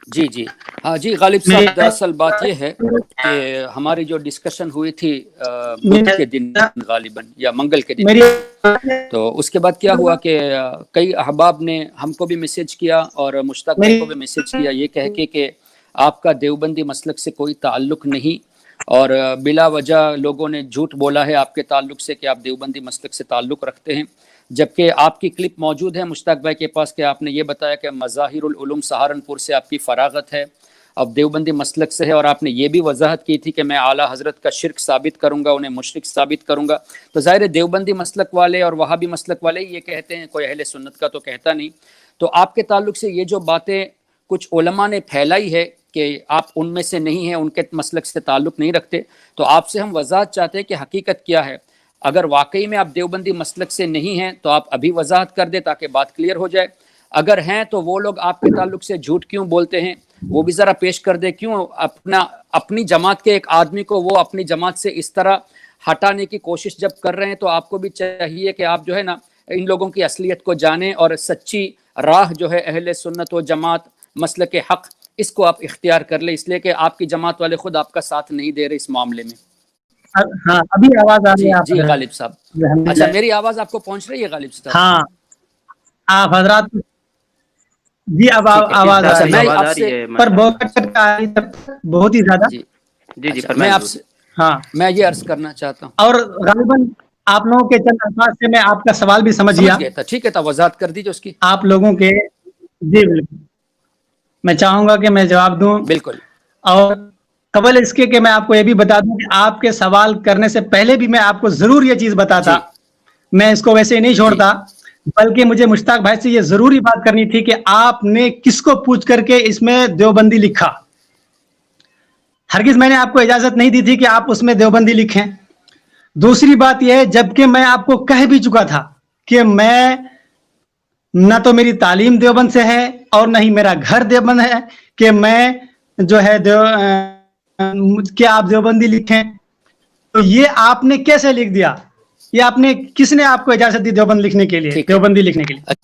جی جی ہاں جی غالب صاحب، دراصل بات یہ ہے کہ ہماری جو ڈسکشن ہوئی تھی بدھ کے دن غالباً یا منگل کے دن، تو اس کے بعد کیا ہوا کہ کئی احباب نے ہم کو بھی میسج کیا اور مشتاق بھائی کو بھی میسج کیا، یہ کہہ کے کہ آپ کا دیوبندی مسلک سے کوئی تعلق نہیں، اور بلا وجہ لوگوں نے جھوٹ بولا ہے آپ کے تعلق سے کہ آپ دیوبندی مسلک سے تعلق رکھتے ہیں، جبکہ آپ کی کلپ موجود ہے مشتاق بھائی کے پاس کہ آپ نے یہ بتایا کہ مظاہر العلوم سہارنپور سے آپ کی فراغت ہے، اب دیوبندی مسلک سے ہے، اور آپ نے یہ بھی وضاحت کی تھی کہ میں اعلیٰ حضرت کا شرک ثابت کروں گا، انہیں مشرک ثابت کروں گا۔ تو ظاہر دیوبندی مسلک والے اور وہابی مسلک والے یہ کہتے ہیں، کوئی اہل سنت کا تو کہتا نہیں۔ تو آپ کے تعلق سے یہ جو باتیں کچھ علماء نے پھیلائی ہے کہ آپ ان میں سے نہیں ہیں، ان کے مسلک سے تعلق نہیں رکھتے، تو آپ سے ہم وضاحت چاہتے ہیں کہ حقیقت کیا ہے۔ اگر واقعی میں آپ دیوبندی مسلک سے نہیں ہیں تو آپ ابھی وضاحت کر دیں تاکہ بات کلیئر ہو جائے، اگر ہیں تو وہ لوگ آپ کے تعلق سے جھوٹ کیوں بولتے ہیں وہ بھی ذرا پیش کر دے، کیوں اپنی جماعت کے ایک آدمی کو وہ اپنی جماعت سے اس طرح ہٹانے کی کوشش جب کر رہے ہیں تو آپ کو بھی چاہیے کہ آپ جو ہے نا ان لوگوں کی اصلیت کو جانیں اور سچی راہ جو ہے اہل سنت و جماعت مسلک حق اس کو آپ اختیار کر لیں، اس لیے کہ آپ کی جماعت والے خود آپ کا ساتھ نہیں دے رہے اس معاملے میں۔ ہاں ابھی آواز آ رہی جی ہے جی آپ؟ غالب صاحب، اچھا میری آواز آپ کو پہنچ رہی ہے غالب صاحب؟ ہاں آپ حضرات جی اب آواز آ رہی ہے پر بہت ہی زیادہ۔ جی جی میں آپ سے ہاں میں یہ عرض کرنا چاہتا ہوں، اور غالباً آپ لوگوں کے چند الفاظ سے میں آپ کا سوال بھی سمجھ گیا گیا تھا، ٹھیک ہے تھا، وضاحت کر دیجیے اس کی۔ آپ لوگوں کے جی بالکل میں چاہوں گا کہ میں جواب دوں، بالکل اور قبل اس کے کہ میں آپ کو یہ بھی بتا دوں کہ آپ کے سوال کرنے سے پہلے بھی میں آپ کو ضرور یہ چیز بتاتا، جی میں اس کو ویسے ہی نہیں جی چھوڑتا، بلکہ مجھے مشتاق بھائی سے یہ ضروری بات کرنی تھی کہ آپ نے کس کو پوچھ کر کے اس میں دیوبندی لکھا۔ ہرگز میں نے آپ کو اجازت نہیں دی تھی کہ آپ اس میں دیوبندی لکھیں۔ دوسری بات یہ ہے جبکہ میں آپ کو کہہ بھی چکا تھا کہ میں نہ تو میری تعلیم دیوبند سے ہے اور نہ ہی میرا گھر دیوبند ہے کہ میں جو ہے کیا آپ دیوبندی لکھیں، تو یہ آپ نے کیسے لکھ دیا؟ یہ آپ نے کس نے آپ کو اجازت دی دیوبند لکھنے کے لیے، ٹھیک ہے، دیوبندی لکھنے کے لیے؟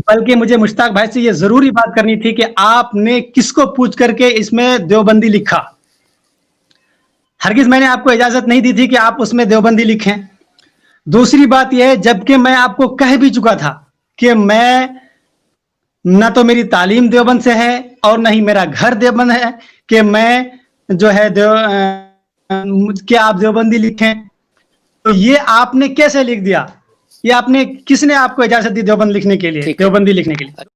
بلکہ مجھے مشتاق بھائی سے یہ ضروری بات کرنی تھی کہ آپ نے کس کو پوچھ کر کے اس میں دیوبندی لکھا۔ ہرگز میں نے آپ کو اجازت نہیں دی تھی کہ آپ اس میں دیوبندی لکھیں۔ دوسری بات یہ ہے جبکہ میں آپ کو کہہ بھی چکا تھا کہ میں نہ تو میری تعلیم دیوبند سے ہے اور نہ ہی میرا گھر دیوبند ہے کہ میں جو ہے کیا آپ دیوبندی لکھیں، تو یہ آپ نے کیسے لکھ دیا؟ یہ آپ نے کس نے آپ کو اجازت دی دیوبند لکھنے کے لیے، دیوبندی لکھنے کے لیے؟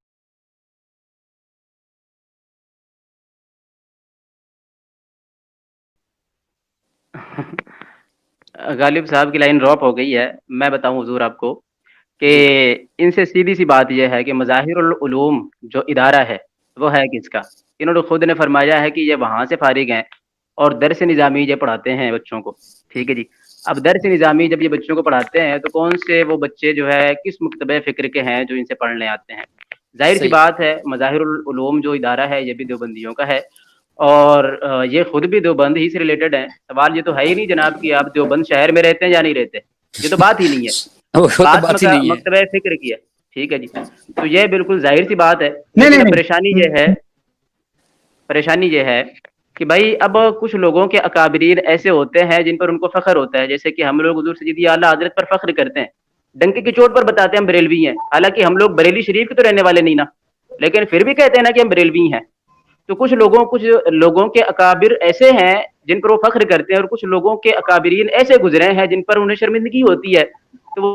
غالب صاحب کی لائن ڈراپ ہو گئی ہے، میں بتاؤں حضور آپ کو کہ ان سے سیدھی سی بات یہ ہے کہ مظاہر العلوم جو ادارہ ہے وہ ہے کس کا؟ انہوں نے خود نے فرمایا ہے کہ یہ وہاں سے فارغ ہیں اور درس نظامی یہ پڑھاتے ہیں بچوں کو، ٹھیک ہے جی۔ اب درس نظامی جب یہ بچوں کو پڑھاتے ہیں تو کون سے وہ بچے جو ہے کس مکتبہ فکر کے ہیں جو ان سے پڑھنے آتے ہیں؟ ظاہر سی بات ہے مظاہر العلوم جو ادارہ ہے یہ بھی دیوبندیوں کا ہے، اور یہ خود بھی دیوبند ہی سے ریلیٹڈ ہیں۔ سوال یہ تو ہے ہی نہیں جناب کہ آپ دیوبند شہر میں رہتے ہیں یا نہیں رہتے، یہ تو بات ہی نہیں ہے، بات مکتبہ فکر کی ہے، ٹھیک ہے جی۔ تو یہ بالکل ظاہر سی بات ہے، لیکن اب پریشانی یہ ہے کہ بھائی اب کچھ لوگوں کے اکابرین ایسے ہوتے ہیں جن پر ان کو فخر ہوتا ہے، جیسے کہ ہم لوگ حضور سیدی اعلیٰ حضرت پر فخر کرتے ہیں، ڈنکے کی چوٹ پر بتاتے ہیں ہم بریلوی ہیں، حالانکہ ہم لوگ بریلی شریف کے تو رہنے والے نہیں نا، لیکن پھر بھی کہتے ہیں نا کہ ہم بریلوی ہیں۔ تو کچھ لوگوں کے اکابر ایسے ہیں جن پر وہ فخر کرتے ہیں، اور کچھ لوگوں کے اکابرین ایسے گزرے ہیں جن پر انہیں شرمندگی ہوتی ہے تو وہ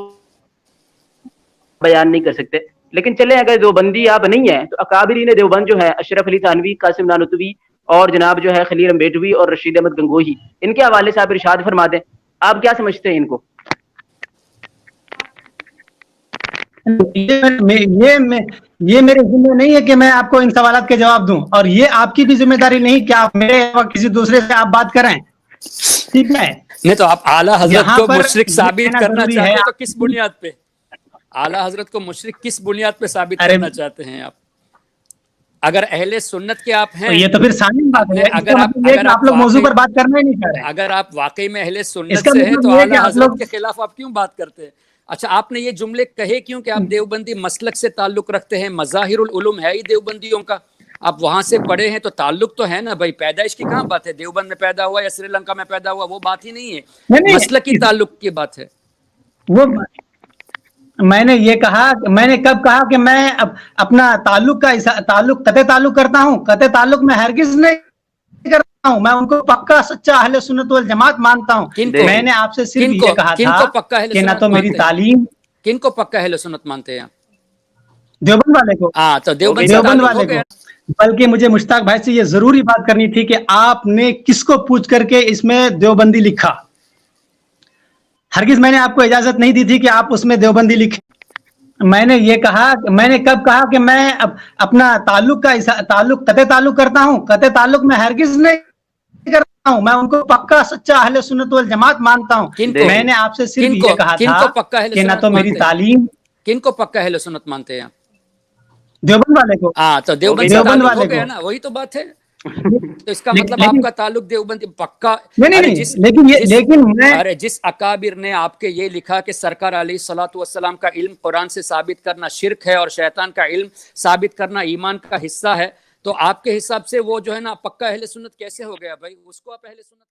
بیان نہیں کر سکتے۔ لیکن چلیں اگر دیوبندی آپ نہیں ہیں تو اکابرین دیوبند جو ہے اشرف علی تھانوی، قاسم نانوتوی اور جناب جو ہے خلیل امبیٹوی اور رشید احمد گنگوہی، ان کے حوالے سے آپ ارشاد فرما دیں، آپ کیا سمجھتے ہیں ان کو؟ یہ میرے ذمہ نہیں ہے کہ میں آپ کو ان سوالات کے جواب دوں، اور یہ آپ کی بھی ذمہ داری نہیں کہ آپ میرے کسی دوسرے سے آپ بات کریں، ٹھیک ہے؟ نہیں تو آپ اعلیٰ حضرت کو مشرک ثابت کرنا ضروری چاہتے ہے ہیں تو کس بنیاد پہ اعلیٰ حضرت کو مشرک کس بنیاد پہ ثابت کرنا چاہتے ہیں آپ؟ اگر اہل سنت کے آپ ہیں، یہ تو پھر ثانی بات ہے، اس کا مطلب یہ ہے کہ آپ لوگ موضوع پر بات کرنا ہی نہیں چاہ رہے۔ اگر آپ واقعی میں اہل اس سنت کا سے ہیں مطلب تو یہ ہے کہ اعلیٰ آپ حضرت لوگ کے خلاف آپ کیوں بات کرتے ہیں؟ اچھا آپ نے یہ جملے کہے کیوں کہ آپ دیوبندی مسلک سے تعلق رکھتے ہیں؟ مظاہر العلوم ہے ہی دیوبندیوں کا، آپ وہاں سے پڑھے ہیں تو تعلق تو ہے نا بھائی. پیدائش کی کہاں بات ہے, دیوبند میں پیدا ہوا یا سری لنکا میں پیدا ہوا, وہ بات ہی نہیں ہے, مسلکی تعلق کی بات ہے. وہ میں نے یہ کہا, میں نے کب کہا کہ میں اپنا تعلق قطع تعلق کرتا ہوں؟ قطع تعلق میں ہرگز نہیں کرتا ہوں, میں ان کو پکا سچا اہل سنت والجماعت مانتا ہوں. میں نے آپ سے صرف یہ کہا تھا کہ نہ تو میری تعلیم. کن کو پکا اہل سنت مانتے ہیں؟ دیوبند والے کو. ہاں تو دیوبند والے کو. بلکہ مجھے مشتاق بھائی سے یہ ضروری بات کرنی تھی کہ آپ نے کس کو پوچھ کر کے اس میں دیوبندی لکھا. ہرگز میں نے آپ کو اجازت نہیں دی تھی کہ آپ اس میں دیوبندی لکھیں. میں نے یہ کہا, میں نے کب کہا کہ میں اپنا تعلق قطع تعلق کرتا ہوں؟ قطع تعلق میں ہرگز نہیں کرتا ہوں, میں ان کو پکا سچا اہل سنت والجماعت مانتا ہوں. میں نے آپ سے صرف یہ کہا تھا کہ نہ تو میری تعلیم. کن کو پکا اہل سنت مانتے ہیں؟ دیوبند والے کو. ہاں تو دیوبند والے کو نا, وہی تو بات ہے. تو اس کا مطلب آپ کا تعلق دیوبند پکا نہیں. جس اکابر نے آپ کے یہ لکھا کہ سرکار علیہ الصلوۃ والسلام کا علم قرآن سے ثابت کرنا شرک ہے اور شیطان کا علم ثابت کرنا ایمان کا حصہ ہے, تو آپ کے حساب سے وہ جو ہے نا پکا اہل سنت کیسے ہو گیا بھائی؟ اس کو آپ اہل سنت